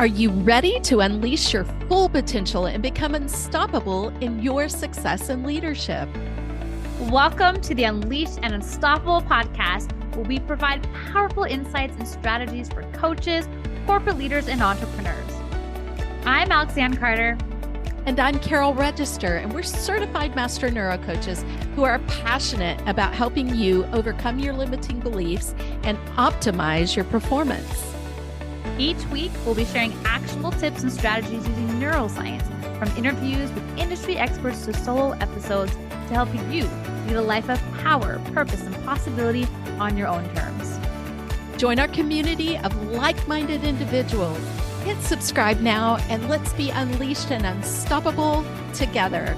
Are you ready to unleash your full potential and become unstoppable in your success and leadership? Welcome to the Unleashed and Unstoppable podcast, where we provide powerful insights and strategies for coaches, corporate leaders, and entrepreneurs. I'm Alexanne Carter. And I'm Carol Register, and we're certified master neurocoaches who are passionate about helping you overcome your limiting beliefs and optimize your performance. Each week, we'll be sharing actionable tips and strategies using neuroscience, from interviews with industry experts to solo episodes, to help you lead a life of power, purpose, and possibility on your own terms. Join our community of like-minded individuals. Hit subscribe now, and let's be unleashed and unstoppable together.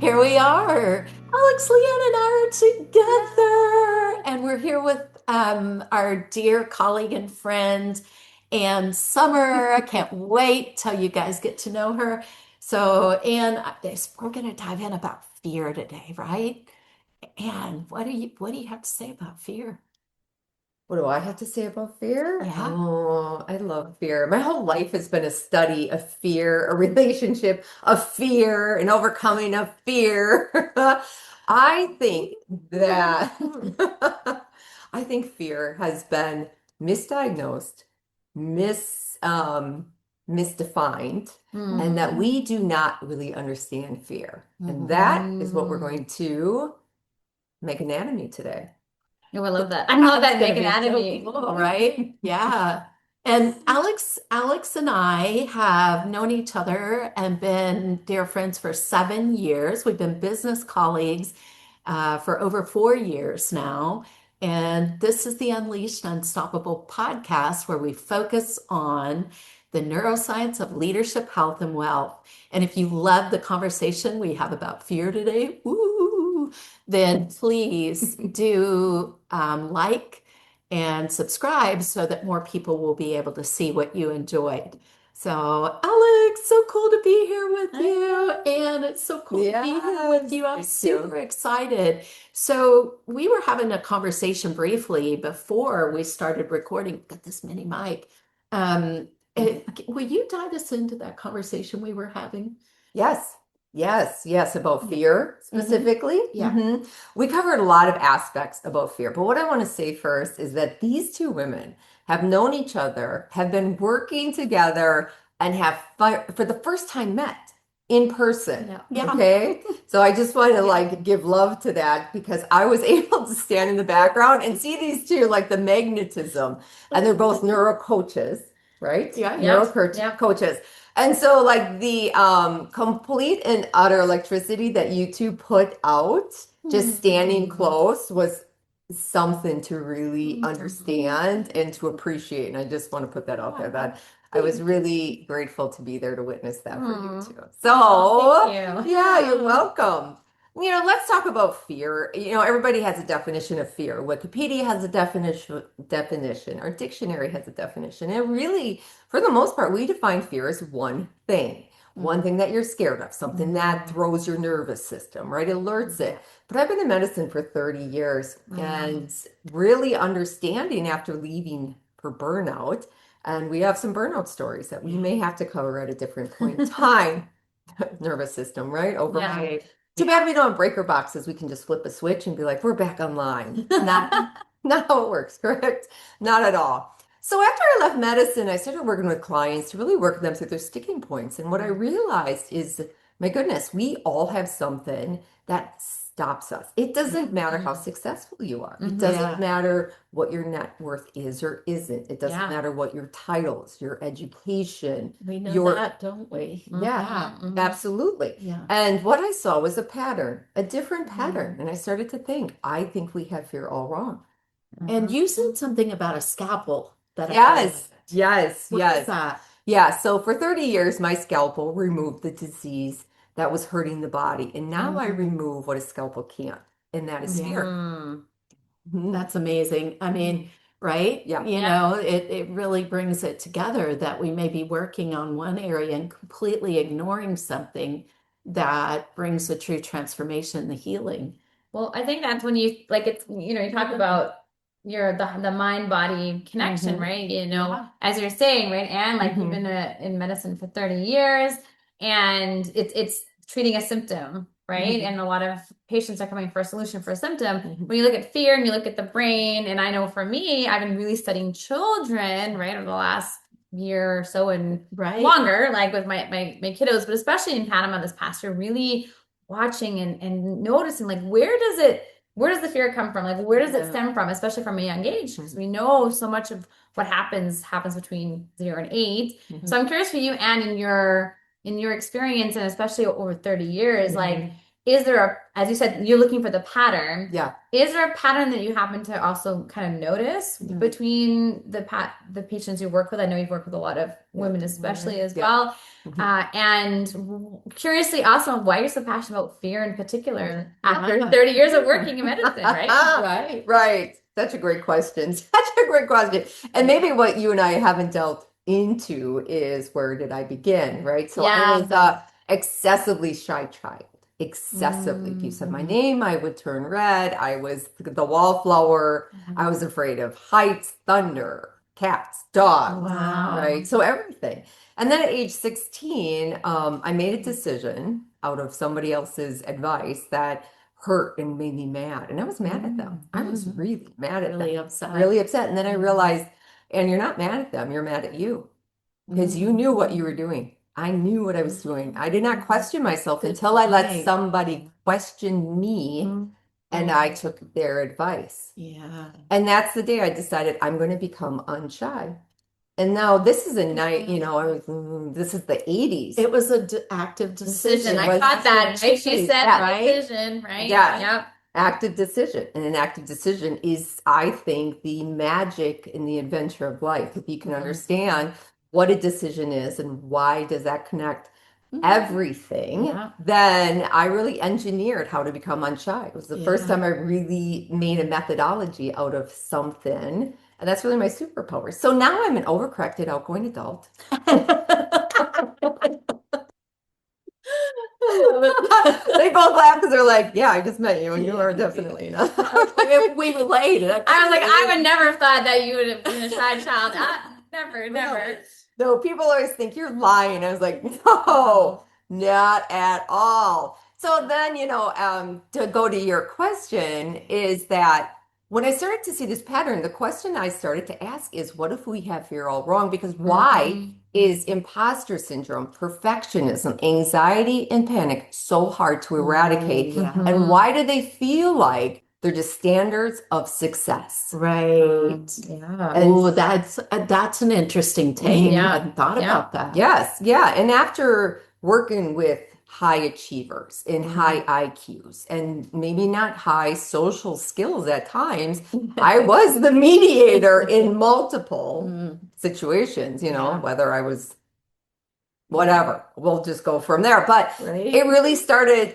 Here we are. Alex, Leanne, and I are together, and we're here with our dear colleague and friend, Ann Sommer. I can't wait till you guys get to know her. So, Ann, we're going to dive in about fear today, right? Ann, what do you have to say about fear? What do I have to say about fear? Yeah. Oh, I love fear. My whole life has been a study of fear, a relationship of fear, an overcoming of fear. I think that I think fear has been misdiagnosed, misdefined, and that we do not really understand fear. And that is what we're going to make anatomy today. Oh, I love that. I love that make anatomy. So cool, right? Yeah. And Alex and I have known each other and been dear friends for 7 years. We've been business colleagues for over 4 years now. And this is the Unleashed Unstoppable podcast, where we focus on the neuroscience of leadership, health, and wealth. And if you love the conversation we have about fear today, then please do like and subscribe so that more people will be able to see what you enjoyed. So, Alex, so cool to be here with you. And it's so cool to be here with you. I'm super excited. So, we were having a conversation briefly before we started recording. Got this mini mic. Will you dive us into that conversation we were having? Yes, about fear specifically. Yeah. We covered a lot of aspects about fear, but what I want to say first is that these two women have known each other, have been working together, and have for the first time met in person. Yeah. Okay. So I just want to give love to that, because I was able to stand in the background and see these two, like the magnetism, and they're both neuro coaches, right? Coaches. And so the complete and utter electricity that you two put out, just standing close, was something to really understand and to appreciate. And I just want to put that out there, that I was really grateful to be there to witness that for you too. So, thank you. Yeah, you're welcome. Let's talk about fear. Everybody has a definition of fear. Wikipedia has a definition. Our dictionary has a definition. And really, for the most part, we define fear as one thing that you're scared of, something that throws your nervous system, right? Alerts it. But I've been in medicine for 30 years and really understanding after leaving for burnout. And we have some burnout stories that we may have to cover at a different point in time. Nervous system, right? Overwhelmed. Too bad we don't have breaker boxes. We can just flip a switch and be like, we're back online. Not how it works, correct? Not at all. So after I left medicine, I started working with clients to really work them through their sticking points. And what I realized is, my goodness, we all have something that stops us. It doesn't matter how successful you are. It doesn't matter what your net worth is or isn't. It doesn't matter what your titles, your education. We know that, don't we? Yeah, absolutely. Yeah. And what I saw was a different pattern. And I started to think, I think we have fear all wrong. And you said something about a scalpel that Yes. What is that? Yeah, so for 30 years, my scalpel removed the disease that was hurting the body. And now I remove what a scalpel can't, and that is fear. That's amazing. I mean, right? Yeah. It really brings it together that we may be working on one area and completely ignoring something that brings the true transformation, the healing. Well, I think that's when you you talk about the mind body connection, right? Yeah. As you're saying, right? And like you've Mhm. been in medicine for 30 years, and it's treating a symptom, right? Mhm. And a lot of patients are coming for a solution for a symptom. Mhm. When you look at fear and you look at the brain, and I know for me, I've been really studying children, right, over the last year or so and Right. longer, like with my kiddos, but especially in Panama this past year, really watching and noticing like where does the fear come from? Like, where does it stem from, especially from a young age? Because we know so much of what happens between 0 and 8. Mhm. So I'm curious for you, Anne, in your experience, and especially over 30 years, like, is there as you said, you're looking for the pattern. Yeah. Is there a pattern that you happen to also kind of notice Mhm. between the patients you work with? I know you've worked with a lot of women, especially as Yeah. well. Mhm. And curiously, also, why you're so passionate about fear in particular after Yeah. 30 years of working in medicine, right? Right. Right. Such a great question. Such a great question. And maybe what you and I haven't delved into is where did I begin, right? So I was Yeah. excessively shy child. Excessively. If you said my name, I would turn red. I was the wallflower. I was afraid of heights, thunder, cats, dogs, Wow. right? So everything. And then at age 16, I made a decision out of somebody else's advice that hurt and made me mad. And I was mad at them. I was really mad at Really them. upset. Really upset. And then I realized, and you're not mad at them, you're mad at you because you knew what you were doing. I knew what I was doing. I did not question myself Good until I let point. somebody question me and I took their advice. Yeah. And that's the day I decided I'm going to become unshy. And now this is a night, this is the 80s. It was an active decision. Decision. It I was caught that, right? She said yeah. decision, right? Yeah. Yep. Active decision. And an active decision is, I think, the magic in the adventure of life. If you can understand what a decision is and why does that connect everything, Yeah. then I really engineered how to become unshy. It was the first Yeah. time I really made a methodology out of something. And that's really my superpower. So now I'm an overcorrected, outgoing adult. They both laugh because they're like, yeah, I just met you and you are definitely not. We related. I was like, I would never have thought that you would have been a shy child. Never. No, people always think you're lying. I was like, no, not at all. So then, to go to your question is that when I started to see this pattern, the question I started to ask is, what if we have fear all wrong? Because why is imposter syndrome, perfectionism, anxiety, and panic so hard to eradicate? Yeah. And why do they feel like they're just standards of success? Right. Yeah. Oh, that's an interesting take. Yeah. I hadn't thought Yeah. about that. Yes, yeah. And after working with high achievers and high IQs and maybe not high social skills at times, I was the mediator in multiple situations, Yeah. whether I was whatever. We'll just go from there. But Right. I really started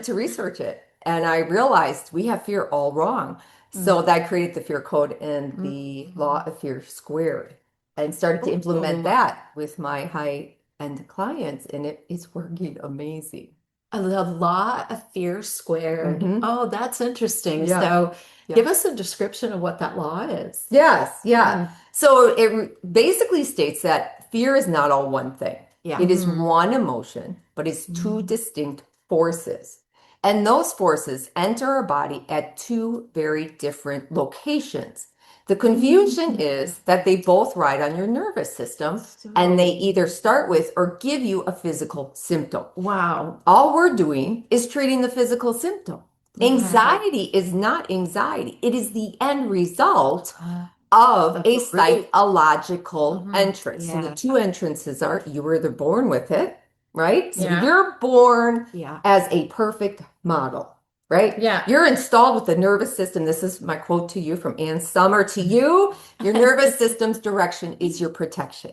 to research it. And I realized we have fear all wrong. So that created the fear code and the law of fear squared and started to implement that with my high-end clients. And it is working amazing. The law of fear squared. Oh, that's interesting. Yeah. So Yeah. give us a description of what that law is. Yes, yeah. So it basically states that fear is not all one thing. Yeah. It is one emotion, but it's two distinct forces. And those forces enter our body at two very different locations. The confusion is that they both ride on your nervous system and they either start with or give you a physical symptom. Wow. All we're doing is treating the physical symptom. Anxiety is not anxiety. It is the end result of a psychological entrance. So the two entrances are you were either born with it, right? So you're born as a perfect model, right? Yeah. You're installed with the nervous system. This is my quote to you from Ann Sommer. To you, your nervous system's direction is your protection.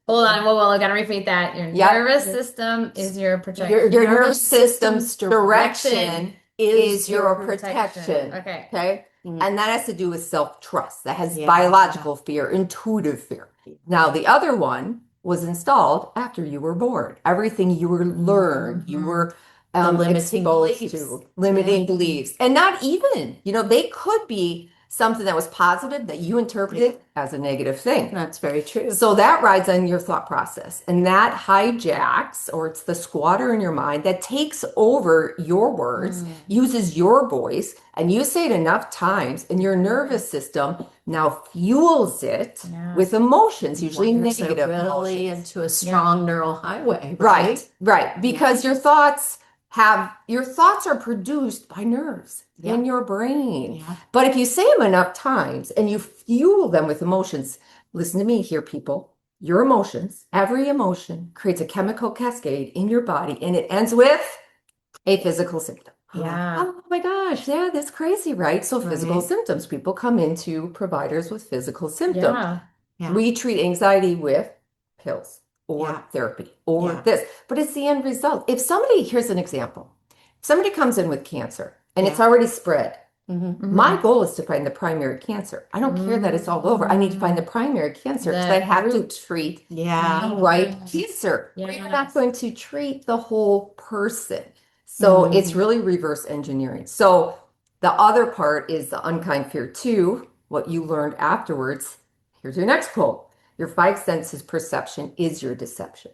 Hold on, whoa, I gotta repeat that. Your nervous system is your protection. Your nervous system's direction is your protection. Okay. And that has to do with self-trust. That has biological fear, intuitive fear. Now, the other one was installed after you were born. Everything you were learned, you were limiting exposed beliefs. to limiting beliefs. And not even, they could be something that was positive that you interpreted as a negative thing. That's very true. So that rides on your thought process, and that hijacks, or it's the squatter in your mind that takes over your words, uses your voice, and you say it enough times, and your nervous system now fuels it with emotions, usually negative really emotions. into a strong neural highway, Right, right. Because your thoughts are produced by nerves in your brain. Yeah. But if you say them enough times and you fuel them with emotions, listen to me here, people. Your emotions, every emotion creates a chemical cascade in your body, and it ends with a physical symptom. Yeah. Oh my gosh, yeah, that's crazy, right? So physical Right. symptoms. People come into providers with physical symptoms. Yeah. Yeah. We treat anxiety with pills or Yeah. therapy or Yeah. this, but it's the end result. Here's an example. If somebody comes in with cancer and it's Yeah. already spread, Mm-hmm. my goal is to find the primary cancer. I don't care that it's all over. I need to find the primary cancer because I The have root. to treat Yeah. the right cancer. Yeah. We're not going to treat the whole person. So it's Mm-hmm. really reverse engineering. So the other part is the unkind fear too, what you learned afterwards. Here's your next quote. Your five senses perception is your deception.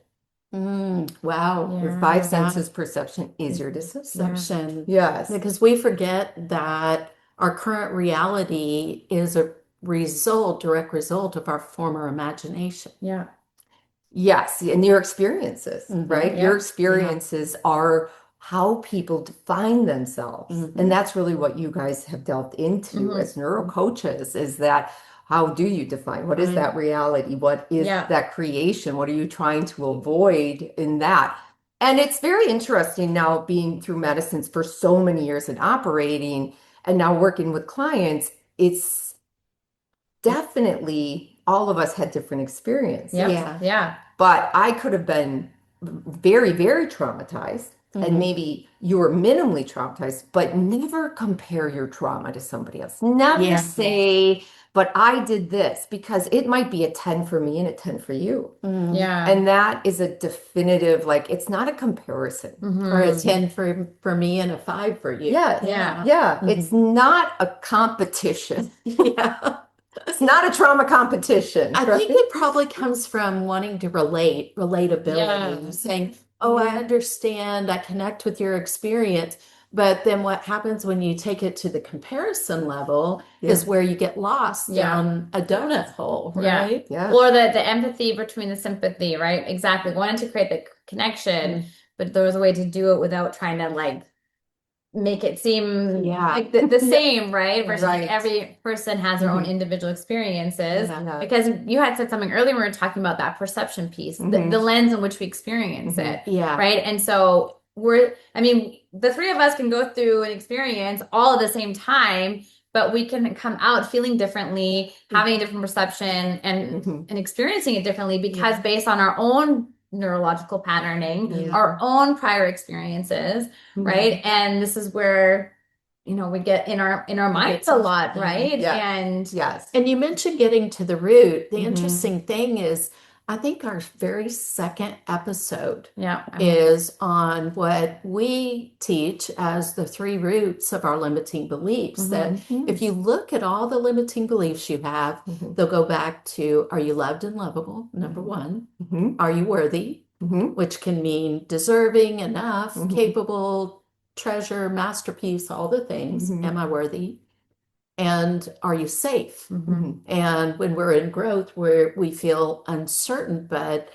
Wow. Your Yeah. five senses perception is your deception. Perception. Yes. Because we forget that our current reality is a direct result of our former imagination. Yeah. Yes, and your experiences, right? Your Yep. experiences are how people define themselves. And that's really what you guys have delved into as neuro coaches, is that how do you define? What is that reality? What is that creation? What are you trying to avoid in that? And it's very interesting now being through medicines for so many years and operating and now working with clients. It's definitely all of us had different experiences. Yep. Yeah. But I could have been very, very traumatized, and maybe you were minimally traumatized, but never compare your trauma to somebody else. Never say, but I did this, because it might be a 10 for me and a 10 for you. Yeah. And that is a definitive, like, it's not a comparison. Or a 10 for me and a 5 for you. Yeah. It's not a competition. Yeah. It's not a trauma competition. I think it probably comes from wanting to relatability, saying, oh, I understand, I connect with your experience. But then what happens when you take it to the comparison level is where you get lost down a donut hole, right? Yeah. Or the empathy between the sympathy, right? Exactly. Wanting to create the connection, but there was a way to do it without trying to like make it seem like the same, right? Versus like every person has their own individual experiences. Because you had said something earlier when we were talking about that perception piece, the lens in which we experience it. Yeah. Right. And so the three of us can go through an experience all at the same time, but we can come out feeling differently, having a different perception and experiencing it differently because based on our own neurological patterning, our own prior experiences, right? And this is where we get in our minds a lot, right? And and you mentioned getting to the root. The interesting thing is, I think our very second episode is on what we teach as the three roots of our limiting beliefs. That if you look at all the limiting beliefs you have, they'll go back to, are you loved and lovable? Number one. Are you worthy? Which can mean deserving, enough, capable, treasure, masterpiece, all the things. Am I worthy? And are you safe? And when we're in growth, where we feel uncertain, but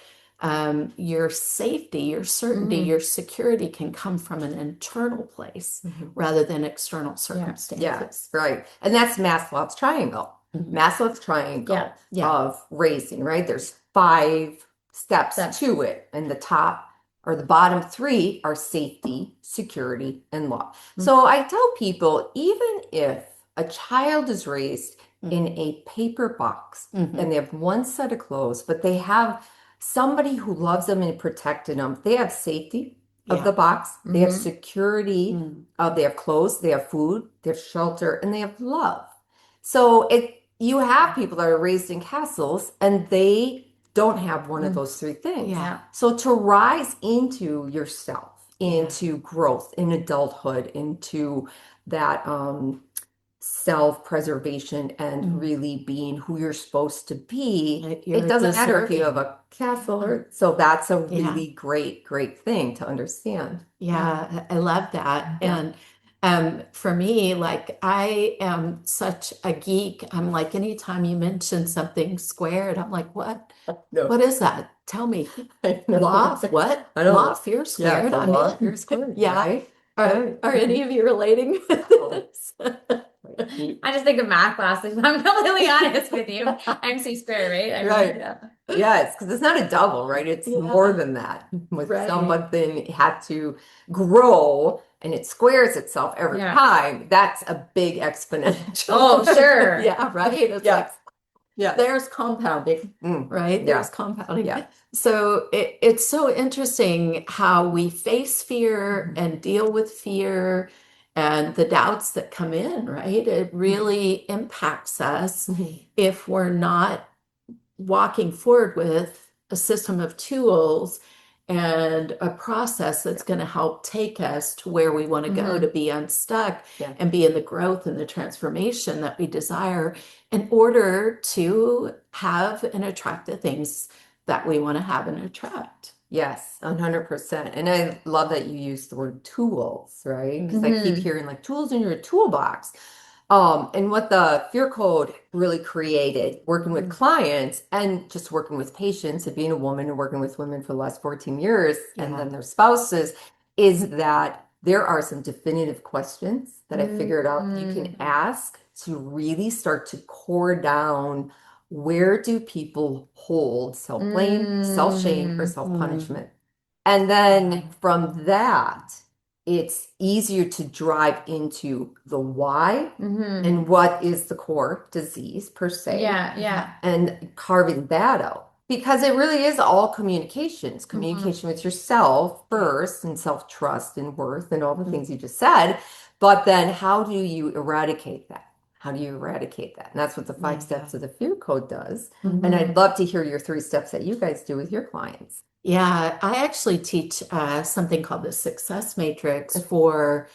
your safety, your certainty, your security can come from an internal place rather than external circumstances. Yes, right. And that's Maslow's triangle. Maslow's triangle of raising, right? There's 5 steps to it. And the top or the bottom 3 are safety, security, and love. So I tell people, even if a child is raised in a paper box and they have one set of clothes, but they have somebody who loves them and protected them, they have safety of the box, they have security, they have clothes, they have food, they have shelter, and they have love. So you have people that are raised in castles and they don't have one of those 3 things. So to rise into yourself, into growth, in adulthood, into that self-preservation and really being who you're supposed to be, That it you're doesn't matter if you have deserving. a castle or so that's a Yeah. really great thing to understand. Yeah, I love that. Yeah. And for me, like I am such a geek. I'm like, anytime you mention something squared, I'm like, what? No, What is that? Tell me. I Law know. of what? I Law know. of fear Yeah, squared? the I'm law of in. fear squared, Yeah. right? Right. Are any of you relating with this? I just think of math classes. I'm completely honest with you. MC squared, right? I mean, Right. yeah. Yes, because it's not a double, right? It's more Yeah, than that. With right. something had to grow and it squares itself every Yeah. time, that's a big exponential. Oh, sure. Yeah, right. It's like Yes. Yes. there's compounding, right? Yeah. There's compounding. Yeah. So it's so interesting how we face fear and deal with fear and the doubts that come in, right? It really impacts us if we're not walking forward with a system of tools and a process that's going to help take us to where we want to go to be unstuck Yeah. and be in the growth and the transformation that we desire in order to have and attract the things that we want to have and attract. Yes, 100%. And I love that you use the word tools, right? Because I keep hearing like tools in your toolbox. And what the fear code really created, working with clients and just working with patients and being a woman and working with women for the last 14 years and then their spouses, is that there are some definitive questions that I figured out you can ask to really start to core down where do people hold self-blame, self-shame, or self-punishment. And then from that, it's easier to drive into the why and what is the core disease per se. Yeah. And carving that out. Because it really is all communications, communication with yourself first, and self-trust and worth and all the things you just said. But then how do you eradicate that? How do you eradicate that? And that's what the 5 steps of the fear code does. And I'd love to hear your 3 steps that you guys do with your clients. Yeah, I actually teach something called the success matrix for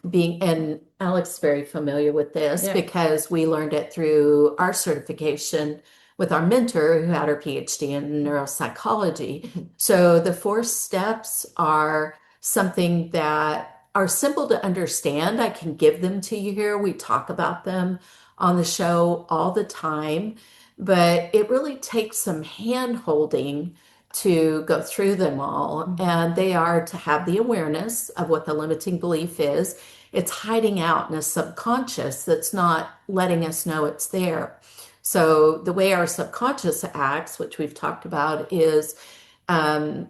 being, and Alex is very familiar with this because we learned it through our certification with our mentor who had her PhD in neuropsychology. So the 4 steps are something that are simple to understand. I can give them to you here. We talk about them on the show all the time, but it really takes some hand holding to go through them all. And they are to have the awareness of what the limiting belief is. It's hiding out in a subconscious that's not letting us know it's there. So the way our subconscious acts, which we've talked about, is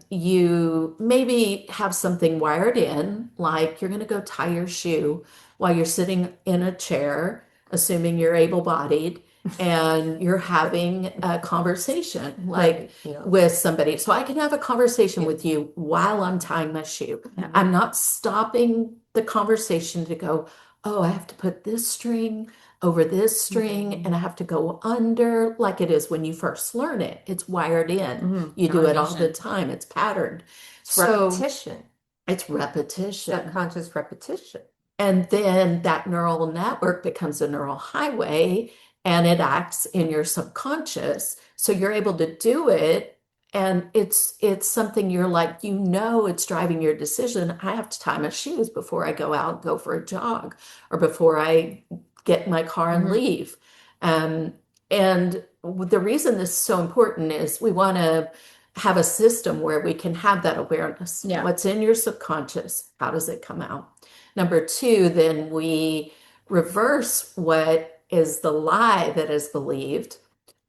you maybe have something wired in, like you're going to go tie your shoe while you're sitting in a chair, assuming you're able-bodied, and you're having a conversation like with somebody. So I can have a conversation with you while I'm tying my shoe. I'm not stopping the conversation to go, oh, I have to put this string over this string and I have to go under, like it is when you first learn it. It's wired in. You do it all the time. It's patterned. So Repetition. it's repetition. Subconscious repetition. And then that neural network becomes a neural highway and it acts in your subconscious. So you're able to do it. And it's something you're like, it's driving your decision. I have to tie my shoes before I go out and go for a jog or before I get in my car and leave. And the reason this is so important is we want to have a system where we can have that awareness. Yeah. What's in your subconscious? How does it come out? Number 2, then we reverse what is the lie that is believed.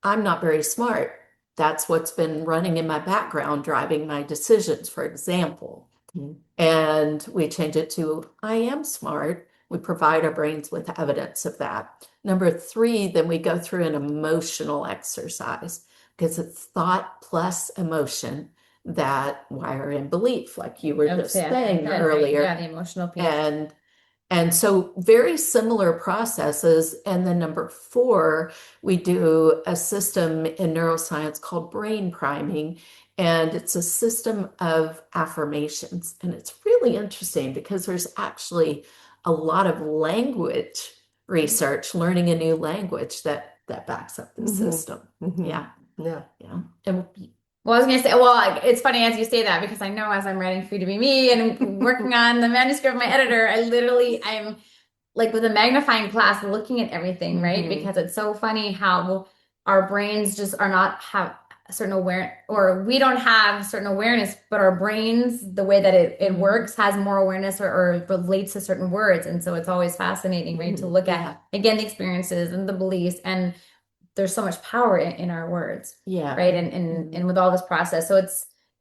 I'm not very smart. That's what's been running in my background, driving my decisions, for example. And we change it to I am smart. We provide our brains with evidence of that. Number 3, then we go through an emotional exercise because it's thought plus emotion that wire in belief, like you were just saying earlier. Yeah, the emotional piece. And so very similar processes. And then number 4, we do a system in neuroscience called brain priming. And it's a system of affirmations. And it's really interesting because there's actually a lot of language research, learning a new language that backs up the system. Yeah. Yeah. Yeah. And Well, I was going to say, well, it's funny as you say that because I know as I'm writing Free to Be Me and working on the manuscript of my editor, I'm like with a magnifying glass looking at everything, right? Because it's so funny how our brains just are not have a certain aware or we don't have certain awareness, but our brains, the way that it works, has more awareness or relates to certain words. And so it's always fascinating, right? To look at again the experiences and the beliefs, and there's so much power in our words. Yeah. Right. And with all this process. So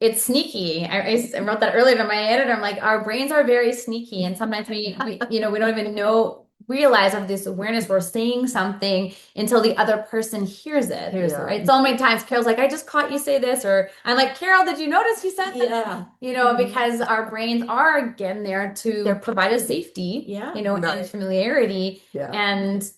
it's sneaky. I wrote that earlier to my editor. I'm like, our brains are very sneaky. And sometimes we don't even realize of this awareness. We're saying something until the other person hears it. Right. So many times Carol's like, I just caught you say this, or I'm like, Carol, did you notice you said that? Because our brains are again there to provide us safety, and familiarity. And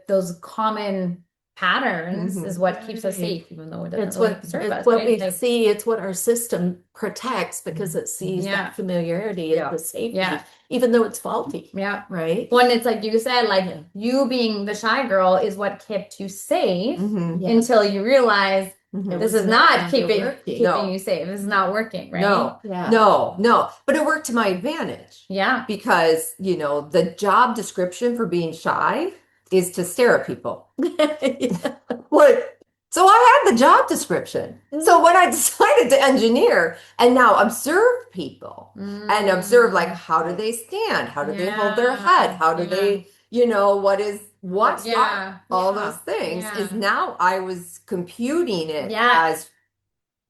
those common patterns is what keeps us safe, even though it doesn't really serve us. What we see, it's what our system protects because it sees that familiarity and the safety, even though it's faulty. Yeah. Right. When it's like you said, like you being the shy girl is what kept you safe until you realize this is not keeping you safe. This is not working, right? No. But it worked to my advantage. Yeah. Because, the job description for being shy is to stare at people. What? So I had the job description. So when I decided to engineer and now observe people and observe like how do they stand? How do they hold their head? How do they, what's all those things is now I was computing it as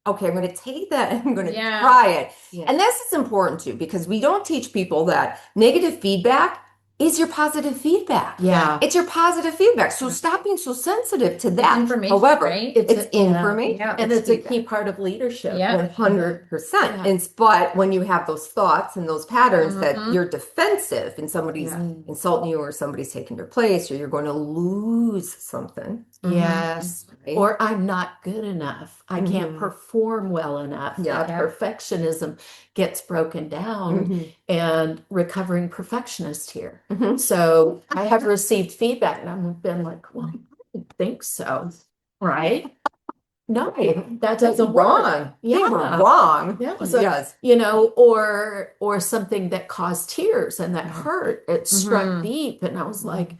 okay, I'm going to take that and I'm going to try it. And this is important too, because we don't teach people that negative feedback is your positive feedback. Yeah. It's your positive feedback. So stop being so sensitive to that. Information, however, right? it's information. Yeah. And it's a key part of leadership. 100%. But when you have those thoughts and those patterns that you're defensive and somebody's insulting you or somebody's taking your place or you're going to lose something. Yes. Right? Or I'm not good enough. I can't perform well enough. That perfectionism gets broken down and recovering perfectionist here. So I have received feedback and I've been like, well, I don't think so. Right? No, that doesn't wrong. work. They were wrong. Yeah. So, or something that caused tears and that hurt. It struck deep. And I was like,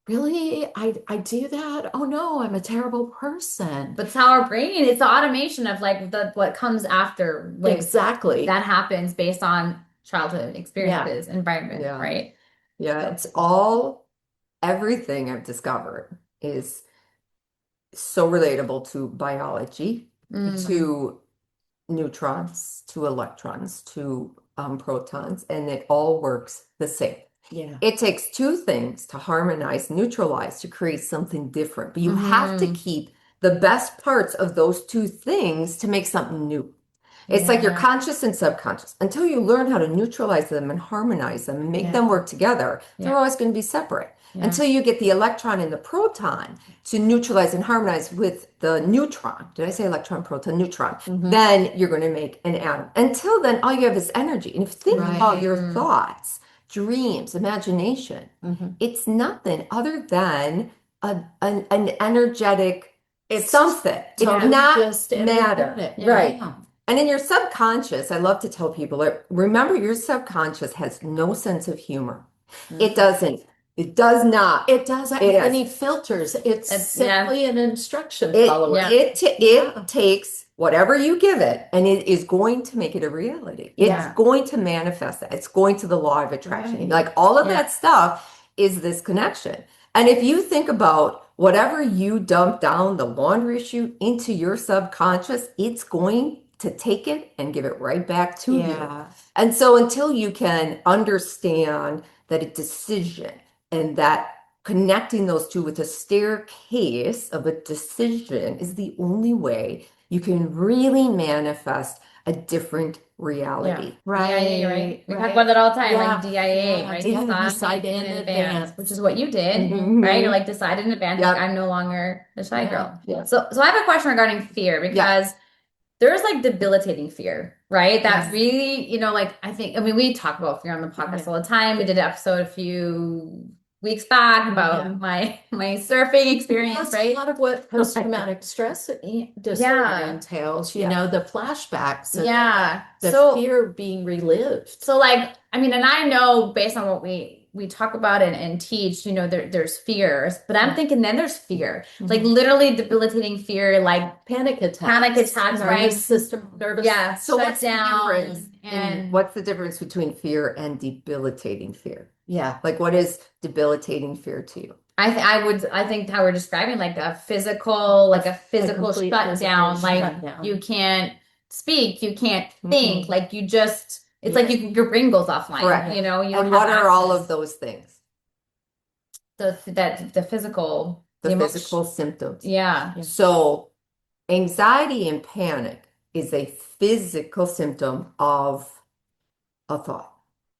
really? I do that? Oh no, I'm a terrible person. But it's how our brain, it's the automation of like what comes after. Like, exactly. That happens based on childhood experiences, environment, right? Yeah, it's everything I've discovered is so relatable to biology, to neutrons, to electrons, to protons, and it all works the same. Yeah. It takes two things to harmonize, neutralize, to create something different. But you have to keep the best parts of those two things to make something new. It's like your conscious and subconscious. Until you learn how to neutralize them and harmonize them and make them work together, they're always going to be separate. Until you get the electron and the proton to neutralize and harmonize with the neutron. Did I say electron, proton, neutron? Then you're going to make an atom. Until then, all you have is energy. And if you think about your thoughts, dreams, imagination, it's nothing other than an energetic something. It's not just matter. Right. And in your subconscious, I love to tell people, remember your subconscious has no sense of humor. It doesn't. It does not. It doesn't have any filters. It's simply an instruction follower. It takes whatever you give it and it is going to make it a reality. It's going to manifest that. It's going to the law of attraction. Like all of that stuff is this connection. And if you think about whatever you dump down the laundry chute into your subconscious, it's going to take it and give it right back to you. And so until you can understand that a decision and that connecting those two with a staircase of a decision is the only way you can really manifest a different reality. Right. We talk about that all the time, like DIA, right? Decide in advance, which is what you did, right? You're like decided in advance, like I'm no longer the shy girl. So I have a question regarding fear because there's like debilitating fear, right? That really, like I mean, we talk about fear on the podcast all the time. We did an episode a few weeks back about Yeah. my surfing experience, That's right? a lot of what post-traumatic stress disorder Yeah. entails, Yeah. the flashbacks and Yeah. the So fear of being relived. so like, I mean, and I know based on what we talk about and teach, there's fears, but I'm thinking then there's fear, like literally debilitating fear, like Panic attacks, nervous nervous system, nervous. yeah, So shut what's the down difference and what's the difference between fear and debilitating fear? Yeah. Like what is debilitating fear to you? I think how we're describing like a physical complete shutdown, physical like shutdown. you can't speak, you can't think, like you just it's Yeah. like your brain goes offline, Correct. you don't And what have are all access. of those things? The physical, The emotion. physical symptoms. Yeah. Yeah. So anxiety and panic is a physical symptom of a thought,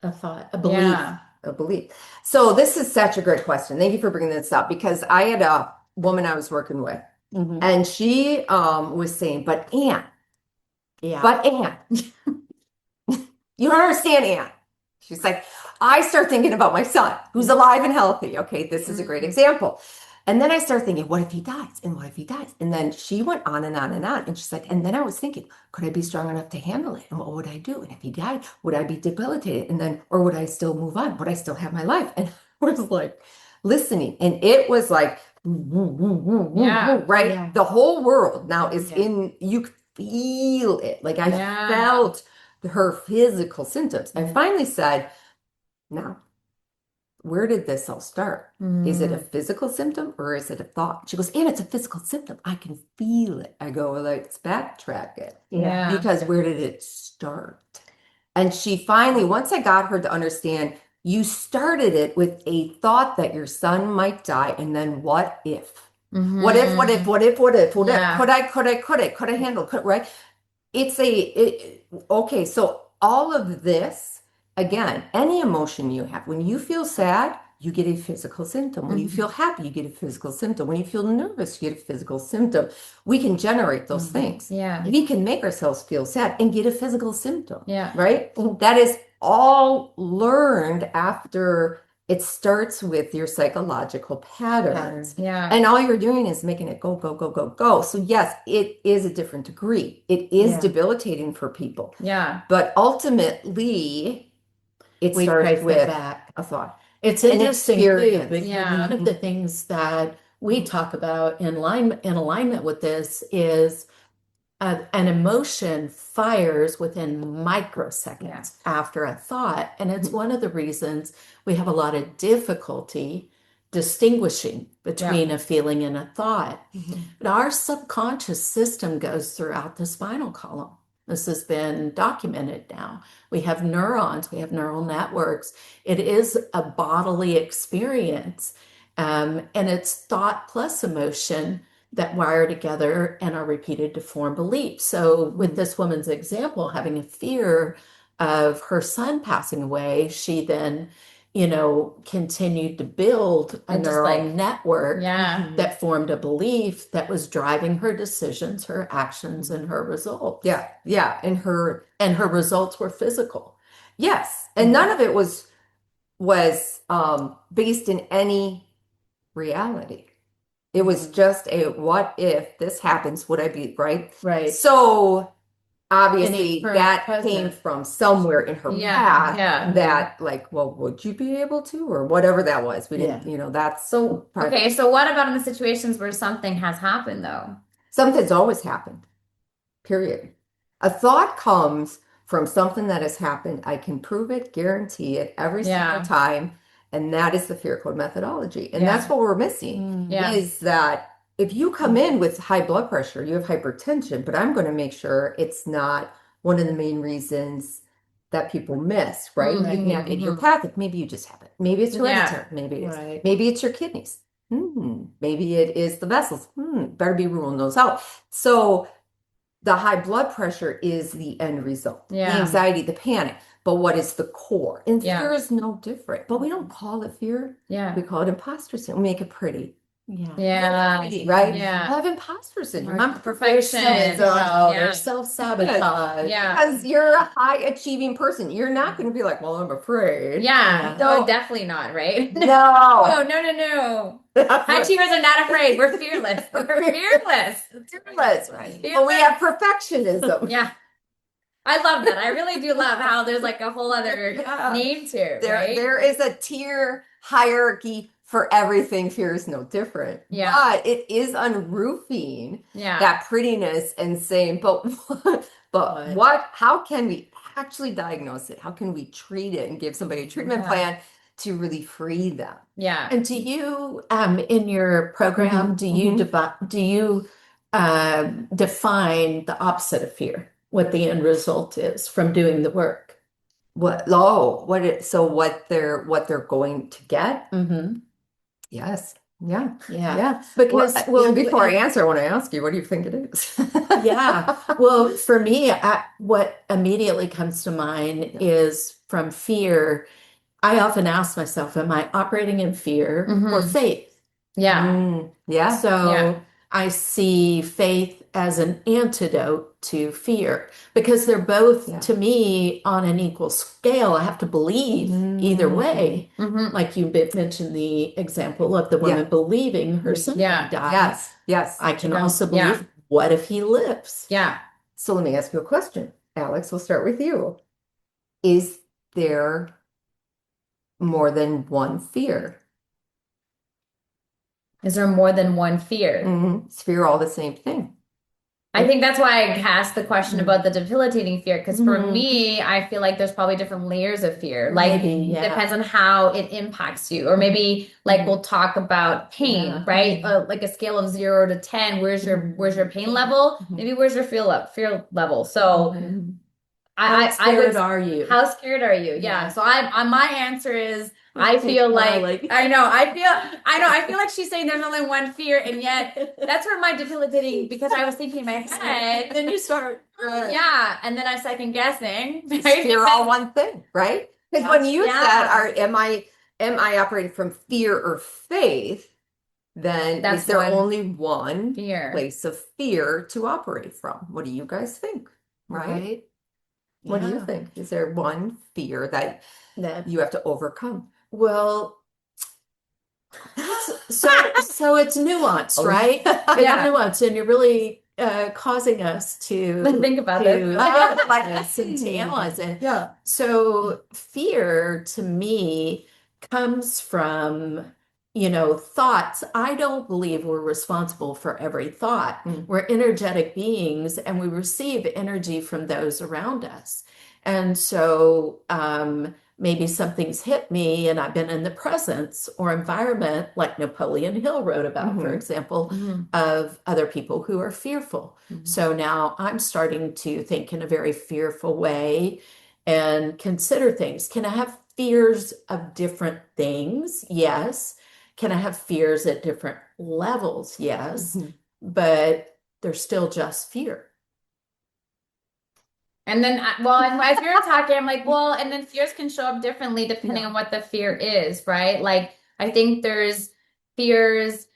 A thought, a belief. Yeah. a belief. So this is such a great question. Thank you for bringing this up because I had a woman I was working with Mhm. and she was saying, but Ann, Yeah. you don't understand, Ann. She's like, I start thinking about my son who's alive and healthy. Okay, this is a great example. And then I start thinking, what if he dies? And what if he dies? And then she went on and on and on. And she's like, and then I was thinking, could I be strong enough to handle it? And what would I do? And if he died, would I be debilitated? And then, or would I still move on? Would I still have my life? And I was like listening. And it was like, Yeah. right? Yeah. The whole world now is Yeah. you could feel it. Like I Yeah. felt her physical symptoms. I finally said, now, where did this all start? Is it a physical symptom or is it a thought? She goes, and it's a physical symptom. I can feel it. I go, well, let's backtrack it. Yeah. Because where did it start? And she finally, once I got her to understand, you started it with a thought that your son might die. And then what if? What if, what if, what if, what if, what if? Yeah. Could I handle, right? Okay, so all of this, again, any emotion you have, when you feel sad, you get a physical symptom. When you feel happy, you get a physical symptom. When you feel nervous, you get a physical symptom. We can generate those things. Yeah. We can make ourselves feel sad and get a physical symptom. Yeah. Right? That is all learned after it starts with your psychological patterns. Yeah. And all you're doing is making it go, go, go, go, go. So yes, it is a different degree. It is Yeah. debilitating for people. Yeah. But ultimately, it We starts trace it with back. a thought. It's An interesting too, experience. because Yeah. one of the things that we talk about in alignment with this is an emotion fires within microseconds after a thought. And it's one of the reasons we have a lot of difficulty distinguishing between a feeling and a thought. But our subconscious system goes throughout the spinal column. This has been documented now. We have neurons, we have neural networks. It is a bodily experience, and it's thought plus emotion that wire together and are repeated to form beliefs. So, with this woman's example, having a fear of her son passing away, she then, continued to build a And just neural like- network Yeah. that formed a belief that was driving her decisions, her actions, and her results. Yeah, yeah. And her results were physical. Yes. And none of it was based in any reality. It was just a what if this happens, would I be right? Right. So obviously current that present. came from somewhere in her Yeah, past yeah. that like, well, would you be able to? Or whatever that was. We didn't, that's So part- okay, so what about in the situations where something has happened though? something's always happened. Period. A thought comes from something that has happened. I can prove it, guarantee it every single time. And that is the fear code methodology. And that's what we're missing Yeah. is that if you come in with high blood pressure, you have hypertension, but I'm going to make sure it's not one of the main reasons that people miss, right? You can have idiopathic. Maybe you just have it. Maybe it's hereditary. Maybe it is. Right. Maybe it's your kidneys. Maybe it is the vessels. Better be ruling those out. So the high blood pressure is the end result. The Yeah. anxiety, the panic. But what is the core? And Yeah. fear is no different. But we don't call it fear. Yeah. We call it imposter syndrome. We make it pretty. Yeah. Yeah. Right? Yeah. I have imposter syndrome. I'm I'm perfection. perfectionist. Oh, Yeah. there's self-sabotage. Yeah. Because you're a high achieving person. You're not going to be like, well, I'm afraid. Yeah. No. No, definitely not, right? No. No, no, no, no. High achievers are not afraid. We're fearless. We're fearless. Fearless, right? Fearless. But we have perfectionism. Yeah. I love that. I really do love how there's like a whole other Yeah. name to it, There, right? there is a tier hierarchy for everything. Fear is no different. Yeah. But it is unroofing Yeah. that prettiness and saying, but what, how can we actually diagnose it? How can we treat it and give somebody a treatment Yeah. plan to really free them? Yeah. And do you, in your program, do you define the opposite of fear, what the end result is from doing the work? What they're going to get? Mm-hmm. Yes. Yeah. Yeah. Yeah. Because, Before I answer, I want to ask you, what do you think it is? yeah. Well, for me, what immediately comes to mind is from fear. I often ask myself, am I operating in fear or faith? Yeah. Yeah. So Yeah. I see faith as an antidote to fear because they're both, Yeah. to me, on an equal scale. I have to believe either way. Mm-hmm. Like you mentioned the example of the woman believing her son Yeah. died. Yes. Yes. I can Yeah. also believe, what if he lives? Yeah. So let me ask you a question. Alex, we'll start with you. Is there more than one fear? Is there more than one fear? Is fear all the same thing? I think that's why I asked the question about the debilitating fear, because for me, I feel like there's probably different layers of fear. Like, depends on how it impacts you. Or maybe like we'll talk about pain, right? Like a scale of 0 to 10, where's your pain level? Maybe where's your fear level? So How scared are you? How scared are you? Yeah. So my answer is I feel like I feel like she's saying there's only one fear, and yet that's where my debilitating, because I was thinking in my head. Then you start. Yeah, and then I'm second guessing. Is Right? fear all one thing, right? Because when you Yeah. said, am I operating from fear or faith? Then That's is there one only one fear. place of fear to operate from? What do you guys think? Right? What do you think? Is there one fear that you have to overcome? Well, so it's nuanced, right? It's nuanced, and you're really causing us to Think about this. and to analyze it. Yeah. So fear to me comes from, thoughts. I don't believe we're responsible for every thought. We're energetic beings, and we receive energy from those around us. And so maybe something's hit me and I've been in the presence or environment, like Napoleon Hill wrote about, for example, of other people who are fearful. So now I'm starting to think in a very fearful way and consider things. Can I have fears of different things? Yes. Can I have fears at different levels? Yes. But they're still just fear. And then, as we were talking, I'm like, well, and then fears can show up differently depending on what the fear is, right? Like, I think there's fears,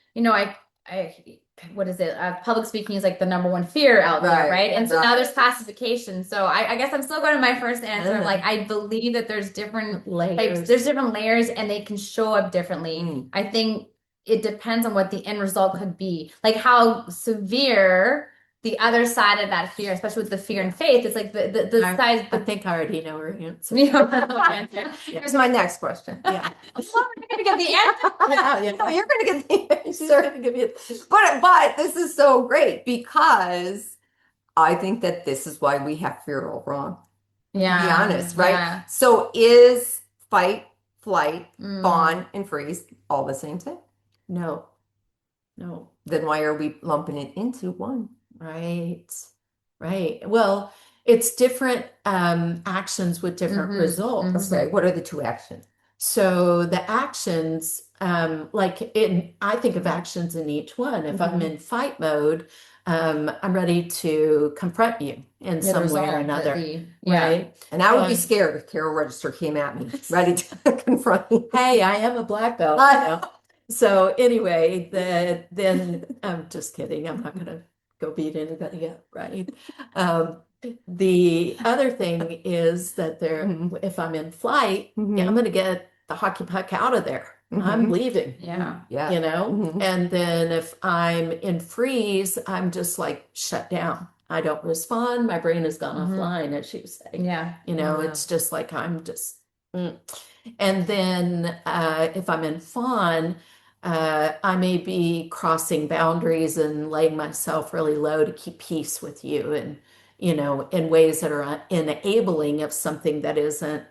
what is it? Public speaking is like the number one fear out there, right? And so now there's classification. So I guess I'm still going to my first answer. Like, I believe that there's different types, there's different layers, and they can show up differently. I think it depends on what the end result could be, like how severe the other side of that fear, especially with the fear and faith. It's like the size. I think I already know her answer. Here's my next question. Yeah. Well, you're gonna get the answer. No, you're gonna get the answer. But this is so great because I think that this is why we have fear all wrong. Yeah. To be honest, right? Yeah. So is fight, flight, fawn, and freeze all the same thing? No. Then why are we lumping it into one? Right. Well, it's different actions with different results. Okay, what are the two actions? So the actions, I think of actions in each one. If I'm in fight mode, I'm ready to confront you in some way or another. Right. And I would be scared if Carol Register came at me, ready to confront me. Hey, I am a black belt. So anyway, then I'm just kidding. I'm not gonna go beat anybody up, right? Um, the other thing is that if I'm in flight, yeah, I'm gonna get the hockey puck out of there. I'm leaving, Yeah. Yeah. you know? And then if I'm in freeze, I'm just like shut down. I don't respond. My brain has gone offline, as you say. Yeah. You know, Yeah. it's just like I'm just. And then if I'm in fawn, I may be crossing boundaries and laying myself really low to keep peace with you, and in ways that are enabling of something that isn't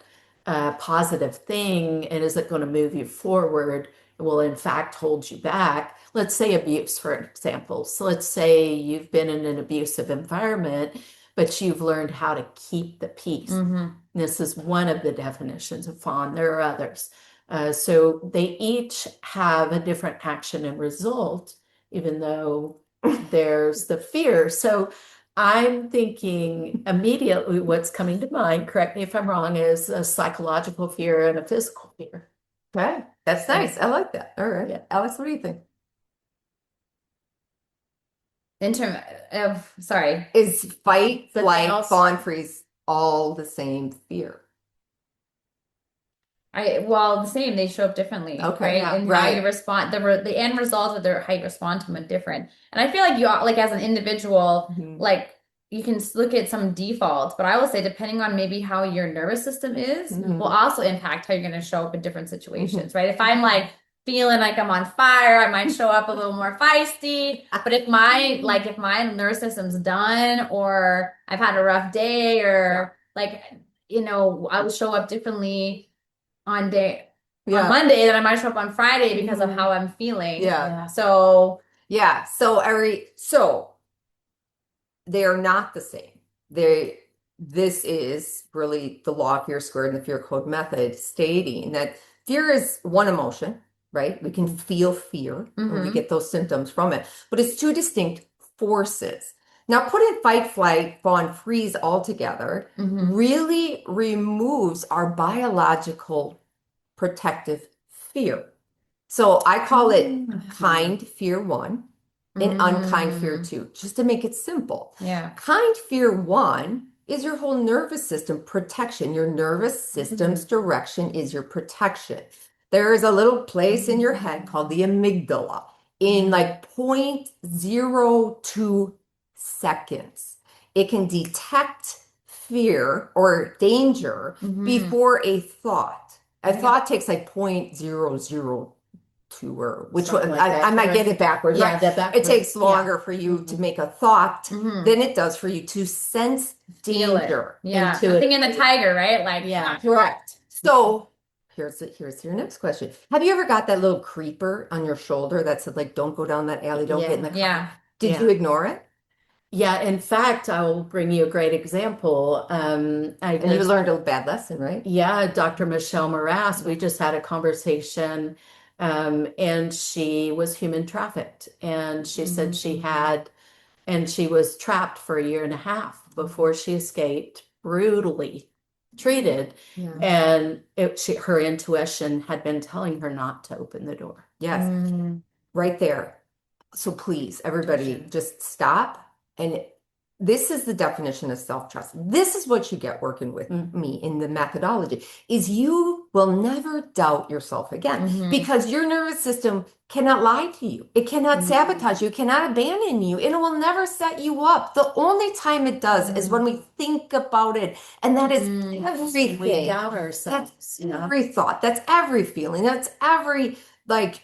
a positive thing and isn't going to move you forward. It will in fact hold you back. Let's say abuse, for example. So let's say you've been in an abusive environment, but you've learned how to keep the peace. This is one of the definitions of fawn. There are others. So they each have a different action and result, even though there's the fear. So I'm thinking immediately what's coming to mind, correct me if I'm wrong, is a psychological fear and a physical fear. Okay, that's nice. I like that. All right. Yeah. Alex, what do you think? In terms of, sorry. Is fight, But flight, also- fawn, freeze all the same fear? Well, the same, they show up differently, Okay, right? yeah, And how right. you respond, the end result of how you respond to them are different. And I feel like like as an individual, like you can look at some defaults, but I will say depending on maybe how your nervous system is, will also impact how you're going to show up in different situations, right? If I'm like feeling like I'm on fire, I might show up a little more feisty. But if my nervous system's done, or I've had a rough day, or I will show up differently on Monday than I might show up on Friday because of how I'm feeling. Yeah. So So they are not the same. This is really the law of fear squared and the fear code method, stating that fear is one emotion, right? We can feel fear and we get those symptoms from it, but it's two distinct forces. Now, putting fight, flight, fawn, freeze all together really removes our biological protective fear. So I call it kind fear 1 and unkind fear 2, just to make it simple. Yeah. Kind fear 1 is your whole nervous system protection. Your nervous system's direction is your protection. There is a little place in your head called the amygdala. In like 0.02 seconds, it can detect fear or danger before a thought. A thought takes like 0.002, or which one, Something like that, I might get correct? it backwards, Yeah, right? that backwards. It takes longer for you to make a thought than it does for you to sense Feel it. danger. Yeah. Into I'm it. thinking the tiger, right? Like, Yeah. Correct. So here's your next question. Have you ever got that little creeper on your shoulder that said like, don't go down that alley, don't get in the car? Yeah. Did Yeah. you ignore it? Yeah, in fact, I will bring you a great example. And you learned a bad lesson, right? Yeah, Dr. Michelle Morass, we just had a conversation, and she was human trafficked. And she said and she was trapped for a year and a half before she escaped, brutally treated. Yeah. And her intuition had been telling her not to open the door. Yes. Right there. So please, everybody, just stop. And this is the definition of self-trust. This is what you get working with me in the methodology, is you will never doubt yourself again because your nervous system cannot lie to you. It cannot sabotage you. It cannot abandon you. And it will never set you up. The only time it does is when we think about it. And that is everything. We doubt ourselves. That's every thought. That's every feeling. That's every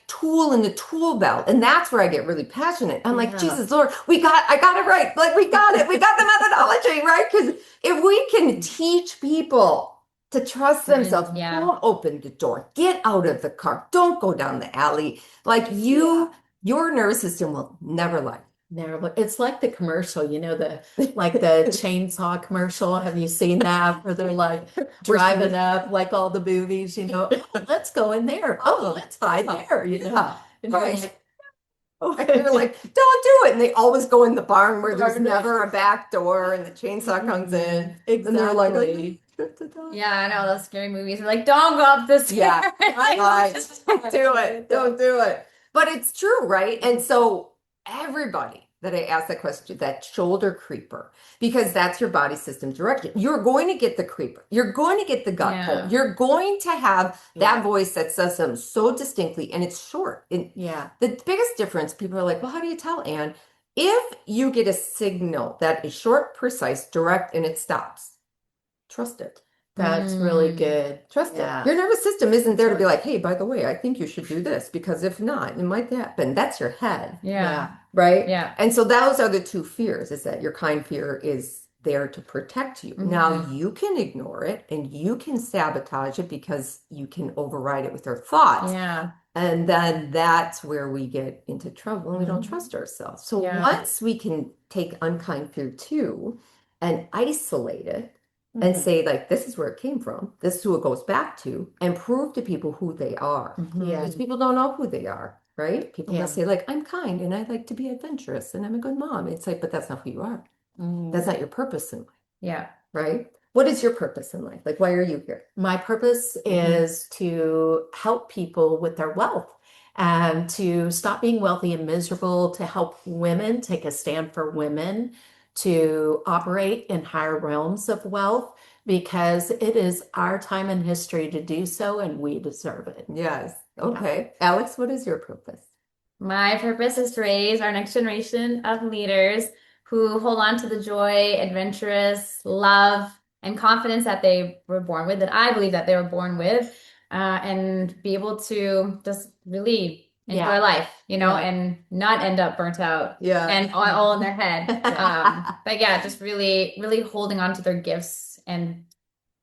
tool in the tool belt. And that's where I get really passionate. I'm like, Jesus, Lord, I got it right. Like we got it. We got the methodology, right? Because if we can teach people to trust themselves, don't open the door, get out of the car, don't go down the alley. Like your nervous system will never lie. Never. It's like the commercial, the chainsaw commercial. Have you seen that? Where they're like driving up, like all the movies, oh, let's go in there. Oh, let's hide there, And right. They're like, don't do it. And they always go in the barn where there's never a back door and the chainsaw comes in. Exactly. And they're like, Yeah, I know those scary movies are like, don't go up the stairs. Yeah, Like, don't do it. Don't do it. But it's true, right? And so everybody that I ask that question, that shoulder creeper, because that's your body system direction. You're going to get the creeper. You're going to get the gut pull. Yeah. You're going to have that Yeah. voice that says something so distinctly, and it's short. And Yeah. the biggest difference, people are like, well, how do you tell, Anne? If you get a signal that is short, precise, direct, and it stops, trust it. That's really Mm. good. Trust Yeah. it. Your nervous system isn't there to be like, hey, by the way, I think you should do this because if not, it might happen. That's your head, Yeah. right? Yeah. And so those are the two fears, is that your kind fear is there to protect you. Now Mhm. you can ignore it and you can sabotage it because you can override it with your thoughts. Yeah. And then that's where we get into trouble and we don't Mhm. trust ourselves. So Yeah. once we can take unkind fear too and isolate it and Mhm. say, like, this is where it came from, this is who it goes back to, and prove to people who they are. Mhm. Yeah. Because people don't know who they are, right? People Yeah. just say, like, I'm kind and I like to be adventurous and I'm a good mom. It's like, but that's not who you are. That's not your purpose in life, Yeah. right? What is your purpose in life? Like, why are you here? My purpose Mhm. is to help people with their wealth and to stop being wealthy and miserable, to help women take a stand for women, to operate in higher realms of wealth because it is our time in history to do so and we deserve it. Yes. Yeah. Okay. Alex, what is your purpose? My purpose is to raise our next generation of leaders who hold on to the joy, adventurous, love, and confidence that they were born with, that I believe that they were born with, and be able to just really enjoy Yeah. life, Yeah. and not end up burnt out Yeah. and all in their head. But yeah, just really, really holding on to their gifts and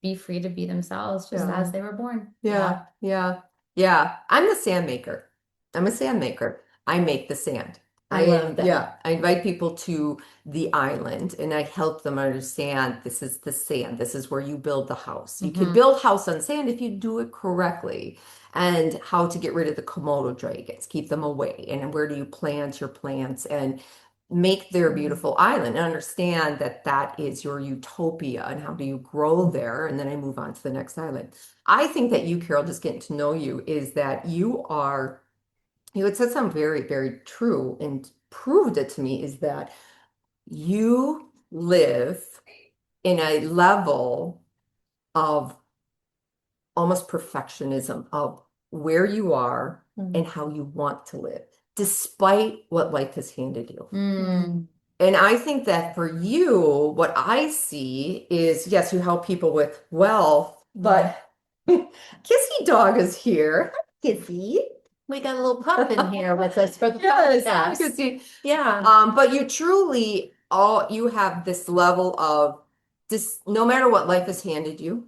be free to be themselves just Yeah. as they were born. Yeah, yeah, yeah. I'm the sand maker. I'm a sand maker. I make the sand. I love that. Yeah, I invite people to the island and I help them understand this is the sand. This is where you build the house. You can Mhm. build house on sand if you do it correctly. And how to get rid of the Komodo dragons, keep them away. And where do you plant your plants and make their beautiful island and understand that that is your utopia and how do you grow there? And then I move on to the next island. I think that you, Carol, just getting to know you is that you had said something very, very true and proved it to me is that you live in a level of almost perfectionism of where you are and how you want to live, despite what life has handed you. Mm. And I think that for you, what I see is yes, you help people with wealth, but Kissy Dog is here. Hi, Kissy. We got a little pup in here with us for the Yes, podcast. Kissy. Yeah. But you truly all you have this level of this, no matter what life has handed you,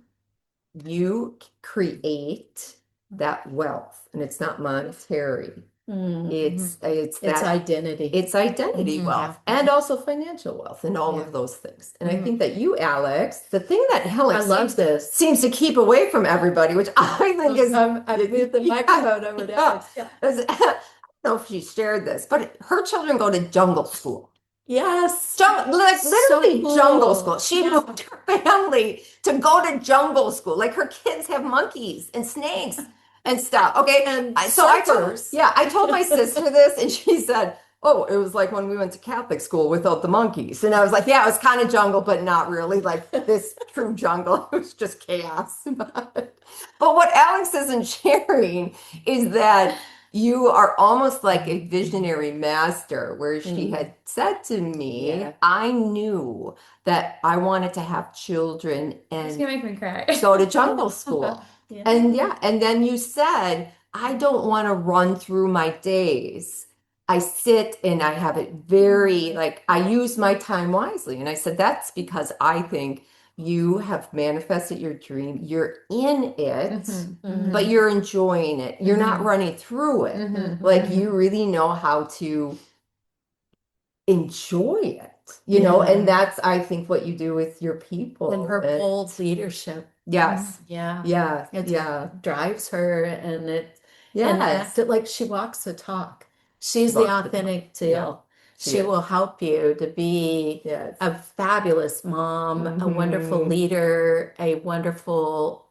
you create that wealth, and it's not monetary. It's It's that identity. it's identity Mhm. wealth and also financial wealth and all Yeah. of those things. And I Mhm. think that you, Alex, the thing that Alex I love this. seems to keep away from everybody, which I think is I moved the microphone over there. yeah. I don't know if she shared this, but her children go to jungle school. Yes. Like So literally cool. jungle school. She Yeah. moved her family to go to jungle school. Like her kids have monkeys and snakes and stuff. Okay. And So surfers. I told my sister this and she said, oh, it was like when we went to Catholic school without the monkeys. And I was like, yeah, it was kind of jungle, but not really like this true jungle. It was just chaos. But what Alex isn't sharing is that you are almost like a visionary master, where she had said to me, Yeah. I knew that I wanted to have children It's and gonna make me cry. go to jungle school. Yeah. And then you said, I don't want to run through my days. I sit and I have it very like I use my time wisely. And I said, that's because I think you have manifested your dream. You're in it, Mhm. but you're enjoying it. You're not Mhm. running through it. Mhm. Like you really know how to enjoy it, you know, and that's I think what you do with your people. And her And- bold leadership. yes. Yeah. Yeah. It Yeah. drives her and Yes. acted like she walks the talk. She's the Walks the talk. authentic Yeah. deal. She will help you to be Yes. a fabulous mom, a wonderful Mhm. leader, a wonderful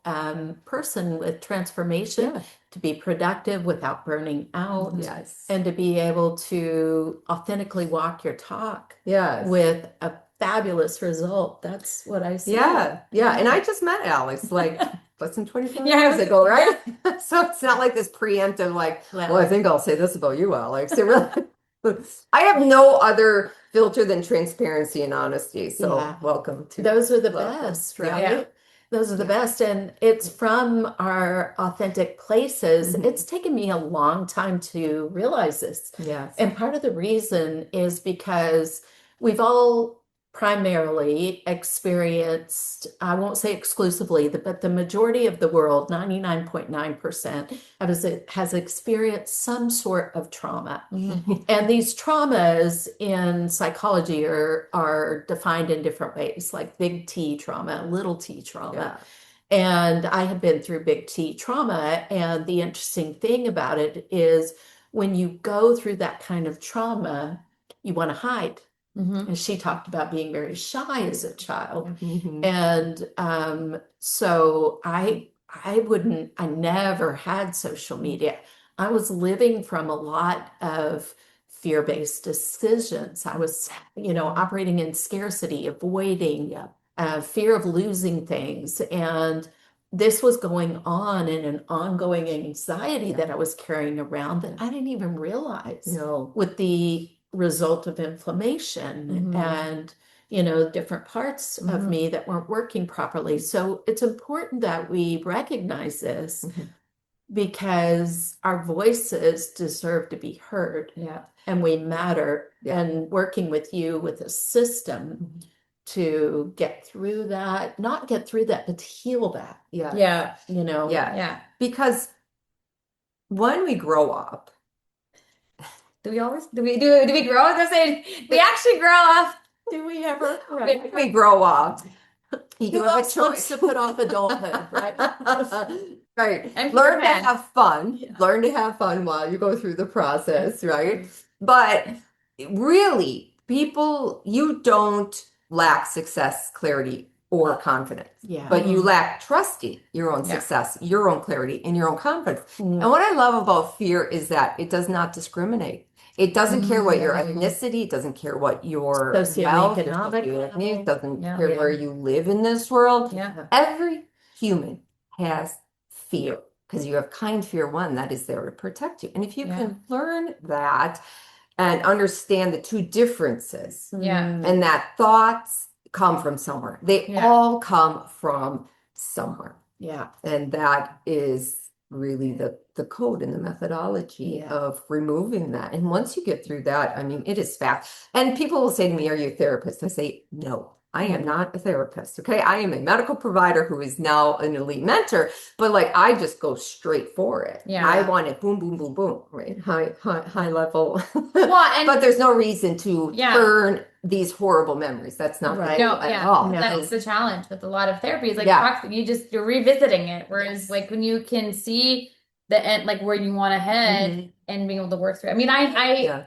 person with transformation, Yeah. to be productive without burning out, Yes. and to be able to authentically walk your talk Yes. with a fabulous result. That's what I see. Yeah. Yeah. And I just met Alex like less than 24 Yeah, hours ago, right? So it's not like this preemptive, like, well, I think I'll say this about you, Alex. It really, I have no other filter than transparency and honesty. So Yeah. welcome to Those are the welcome. best, Yeah. right? Yeah. Those are the Yeah. best. And it's from our authentic places. Mhm. It's taken me a long time to realize this. Yes. And part of the reason is because we've all primarily experienced, I won't say exclusively, but the majority of the world, 99.9%, has experienced some sort of trauma. And these traumas in psychology are defined in different ways, like big T trauma, little t trauma. Yeah. And I have been through big T trauma. And the interesting thing about it is when you go through that kind of trauma, you want to hide. And she talked about being very shy as a child. Mhm. And so I never had social media. I was living from a lot of fear-based decisions. I was, operating in scarcity, avoiding, Yeah. fear of losing things. And this was going on in an ongoing anxiety Yeah. that I was carrying around that Yeah. I didn't even realize No. with the result of inflammation Mhm. and different parts of me that weren't working properly. So it's important that we recognize this Mhm. because our voices deserve to be heard Yeah. and we matter. Yeah. And working with you with a system to get through that, not get through that, but to heal that, Yeah. Yeah. Yeah. Yeah. Because when we grow up, Do we always do we grow up? They're saying we actually grow up. do we ever? when we grow up, you Who have a else wants choice. to put off adulthood, right? Right. I'm Learn to Superman. have fun. Yeah. Learn to have fun while you go through the process, right? But really, you don't lack success, clarity, or confidence. Yeah. But you lack trusting your own Yeah. success, your own clarity, and your own confidence. Mm. And what I love about fear is that it does not discriminate. It doesn't care what your ethnicity, it doesn't care what your wealth, your Socioeconomic socioeconomic, it doesn't Yeah. care where you live in this world. Yeah. Every human has fear because you have kind fear one that is there to protect you. And if you Yeah. can learn that and understand the two differences, Yeah. and that thoughts come from somewhere, they Yeah. all come from somewhere. Yeah. And that is really the code and the methodology Yeah. of removing that. And once you get through that, I mean, it is fast. And people will say to me, "Are you a therapist?" I say, "No, I am not a therapist. Okay. I am a medical provider who is now an elite mentor, but like I just go straight for it. Yeah. I want it boom, boom, boom, boom, right? High level. Well, and But there's no reason to Yeah. turn these horrible memories. That's not Right. the No, goal at yeah. all. No. That's the challenge with a lot of therapy. Is like Yeah. you're revisiting it. Whereas Yes. like when you can see the end, like where you want to head Mhm. and being able to work through it. I mean, I Yeah.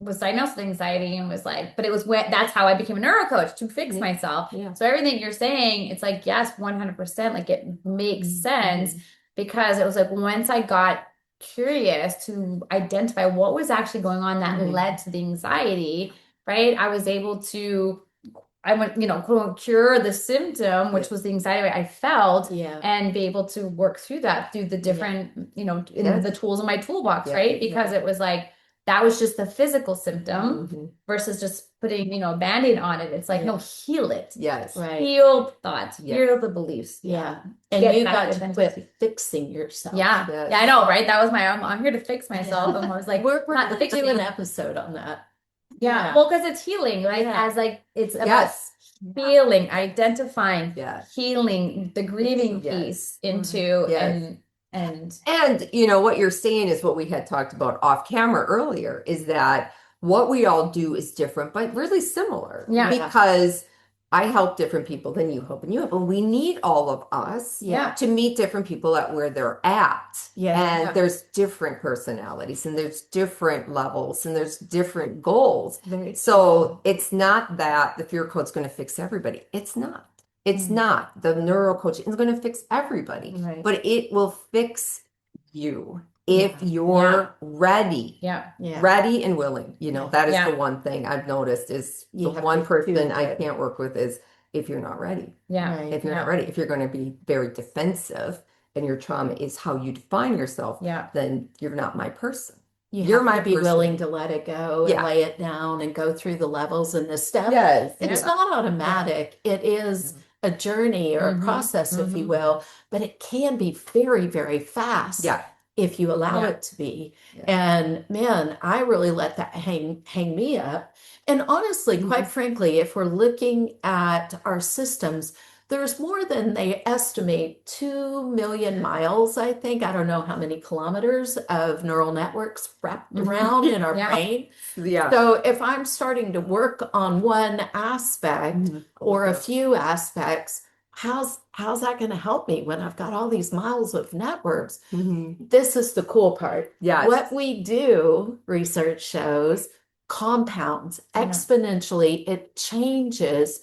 was diagnosed with anxiety and was like, but it was when that's how I became a neuro coach to fix Yeah. myself. Yeah. So everything you're saying, it's like, yes, 100%, like it makes sense because it was like once I got curious to identify what was actually going on that Mhm. led to the anxiety, right? I was able to I went, quote unquote, cure the symptom, which Yeah. was the anxiety I felt, Yeah. and be able to work through that through the different, in Yes. the tools in my toolbox, Yeah. right? Because it was like that was just the physical symptom Mhm. versus just putting, a band-aid on it. It's like, no, heal it. Yes. Right. Heal thoughts, Yeah. heal the beliefs. Yeah. And Get you back got to to authenticity. quit fixing yourself. Yeah. Yes. Yeah, I know, right? That was I'm here to fix myself. And I was like, We're not going to fixing. do an episode on that. Yeah. Well, because it's healing, right? Yeah. As like it's about Yes. feeling, identifying, Yes. healing, the grieving Yes. piece into Yes. and And what you're saying is what we had talked about off camera earlier is that what we all do is different, but really similar. Yeah. Because I help different people than you help and you help. And we need all of us Yeah. to meet different people at where they're at. Yeah. And there's different personalities and there's different levels and there's different goals. Very So it's not that the fear code's going to fix everybody. It's not. It's not. The neuro coaching is going to fix everybody, Right. but it will fix you if Yeah. you're ready. Yeah. Yeah. Ready and willing. You know, that is Yeah. the one thing I've noticed is You the have one to person do I it. can't work with is if you're not ready. Yeah. Right. If you're not ready, if you're going to be very defensive and your trauma is how you define yourself, Yeah. then you're not my person. You You're have my to be person. willing to let it go and Yeah. lay it down and go through the levels and the steps. Yes. It's Yeah. not automatic. It is a journey or a Mhm. process, if you Mhm. will, but it can be very, very fast Yeah. if you allow Yeah. it to be. Yeah. And man, I really let that hang me up. And honestly, quite frankly, if we're looking at our systems, there's more than they estimate 2 million miles, I think. I don't know how many kilometers of neural networks wrapped around in our Yeah. brain. Yeah. So if I'm starting to work on one aspect or a few aspects, how's that going to help me when I've got all these miles of networks? This is the cool part. Yes. What we do, research shows, compounds Yeah. exponentially. It changes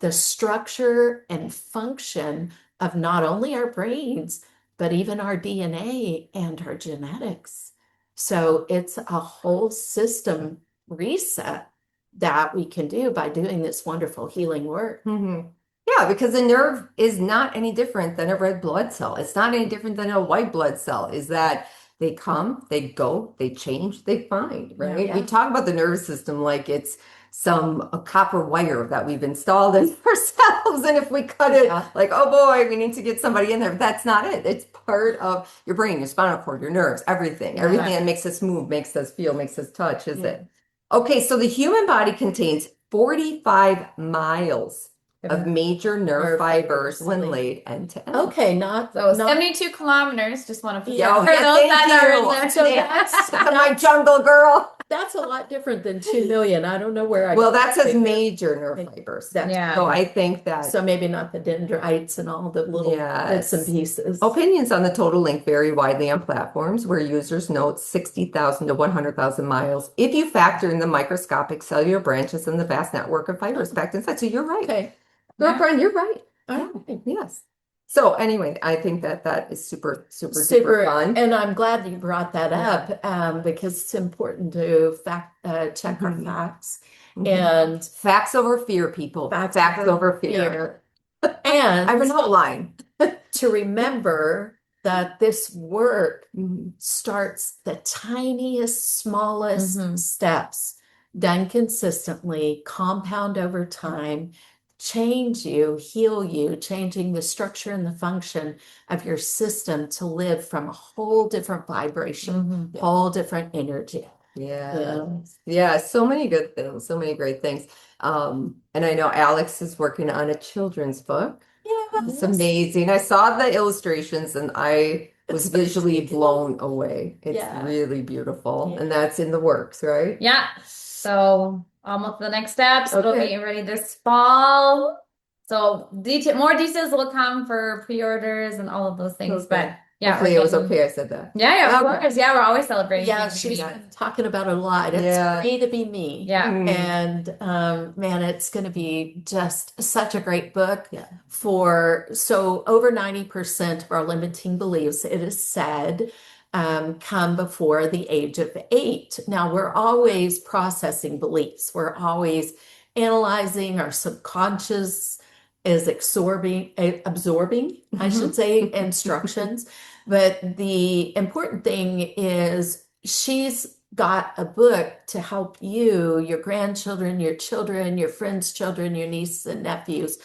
the structure and function of not only our brains, but even our DNA and our genetics. So it's a whole system reset that we can do by doing this wonderful healing work. Yeah, because a nerve is not any different than a red blood cell. It's not any different than a white blood cell. Is that they come, they go, they change, they find, right? Yeah. We talk about the nervous system like it's a copper wire that we've installed in ourselves. And if we cut it, Yeah. like, oh boy, we need to get somebody in there. But that's not it. It's part of your brain, your spinal cord, your nerves, everything. Yeah. Everything that makes us move, makes us feel, makes us touch, is Yeah. it? Okay, so the human body contains 45 miles of major nerve fibers when laid end to end. Okay, not So not 72 kilometers. Just want to Yeah. Oh, for yeah, those thank that are in you. there. So Yeah. that's My jungle girl. that's a lot different than 2 million. I don't know where I Well, got that says figure. major nerve fibers. That's Yeah. So I think that so maybe not the dendrites and all the little bits and Yes. pieces. opinions on the total length vary widely on platforms where users note 60,000 to 100,000 miles if you factor in the microscopic cellular branches and the vast network of fibers packed inside. So you're right. Okay. Girlfriend, you're right. All Yeah. right. Yes. So anyway, I think that is super, super, super fun. And I'm glad you brought that Yeah. up because it's important to check our Mhm. facts Mhm. and Facts over fear, people. Facts over fear. I have an and outline. to remember that this work Mhm. starts the tiniest, smallest Mhm. steps done consistently, compound over time, change you, heal you, changing the structure and the function of your system to live from a whole different vibration, Mhm. whole different energy. Yeah. Yeah, so many good things, so many great things. And I know Alex is working on a children's book. It's amazing. I saw the illustrations and I was visually blown away. It's Yeah. really beautiful. Yeah. And that's in the works, right? Yeah. So almost the next steps. It'll Okay. be ready this fall. So more details will come for pre-orders and all of those things. Okay. But yeah, Hopefully we're it was getting- okay I said that. Yeah, of Okay. course. Yeah, we're always celebrating. Yeah, things. she's been talking about it a lot. It's Yeah. free to be me. Yeah. And man, it's going to be just such a great book Yeah. so over 90% of our limiting beliefs, it is said, come before the age of 8. Now, we're always processing beliefs. We're always analyzing. Our subconscious is absorbing, I should say, instructions. But the important thing is she's got a book to help you, your grandchildren, your children, your friends' children, your nieces and nephews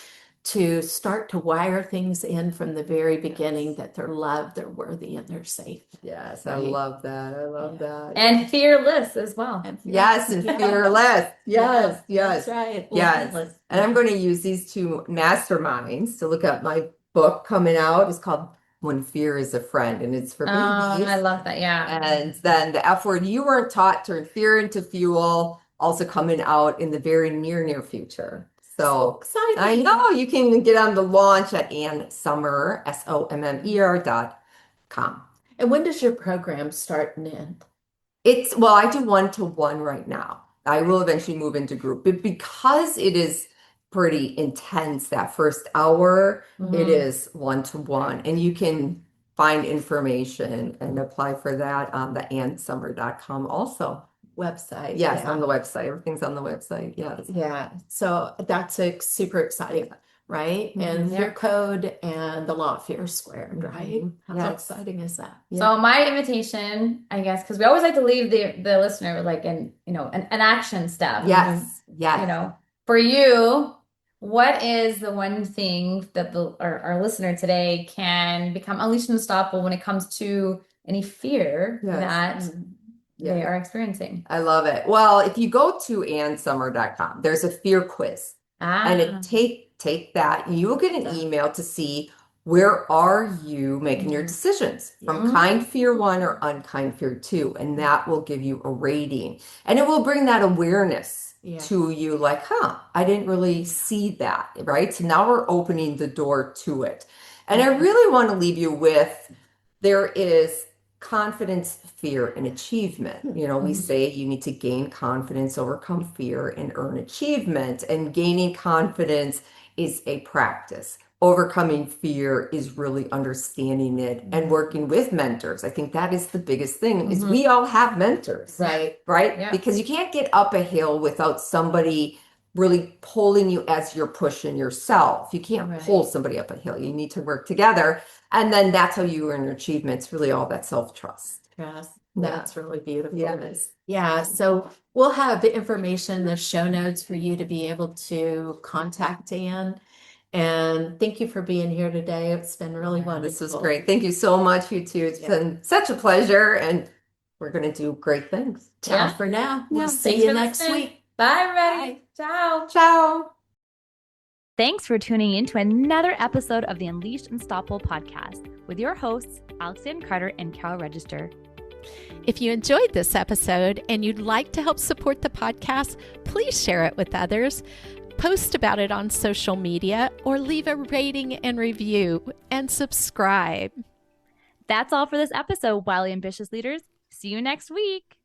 to start to wire things in from the very beginning that they're loved, they're worthy, and they're safe. Yes, I Right. love that. I love that. And fearless as well. Yes, and fearless. Yes, yes. That's right. Yes. Limitless. And I'm going to use these two masterminds to look at my book coming out. It's called When Fear is a Friend, and it's for babies. I love that. Yeah. And then the F word you weren't taught, turn fear into fuel, also coming out in the very near future. So exciting. I know you can get on the launch at Ann Sommer, SOMMER.com. And when does your program start and end? Well, I do one-to-one right now. I will eventually move into group, but because it is pretty intense that first hour, it is one-to-one, and you can find information and apply for that on the annsummer.com also. Website. Yes, Yeah. on the website. Everything's on the website. Yes. Yeah. So that's super exciting, right? And Mhm. fear code and the law of fear squared, right? How Yes. exciting is that? So my invitation, I guess, because we always like to leave the listener with like an action step. Yes. Yes. You know, for you, what is the one thing that our listener today can become unleashed and unstoppable when it comes to any fear Yes. that they Yes. are experiencing? I love it. Well, if you go to annsummer.com, there's a fear quiz. And take that, and you will get an email to see where are you making your decisions from kind fear 1 or unkind fear 2, and that will give you a rating. And it will bring that awareness to you, like, I didn't really see that, right? So now we're opening the door to it. And I really want to leave you with, there is confidence, fear, and achievement. You know, we say you need to gain confidence, overcome fear, and earn achievement. And gaining confidence is a practice. Overcoming fear is really understanding it and working with mentors. I think that is the biggest thing, is we all have mentors. Right. Right? Yeah. Because you can't get up a hill without somebody really pulling you as you're pushing yourself. You can't pull somebody up a hill. You need to work together. And then that's how you earn your achievements, really all that self-trust. Yes, that's really beautiful. Yes. Yeah, so we'll have the information in the show notes for you to be able to contact Ann. And thank you for being here today. It's been really wonderful. This was great. Thank you so much, you two. It's been such a pleasure, and we're going to do great things. Ciao for now. We'll see Thanks you for next listening. week. Bye, everybody. Ciao. Ciao. Thanks for tuning in to another episode of the Unleashed Unstoppable podcast with your hosts, Alexandra Carter and Carol Register. If you enjoyed this episode and you'd like to help support the podcast, please share it with others, post about it on social media, or leave a rating and review, and subscribe. That's all for this episode, Wildly Ambitious Leaders. See you next week.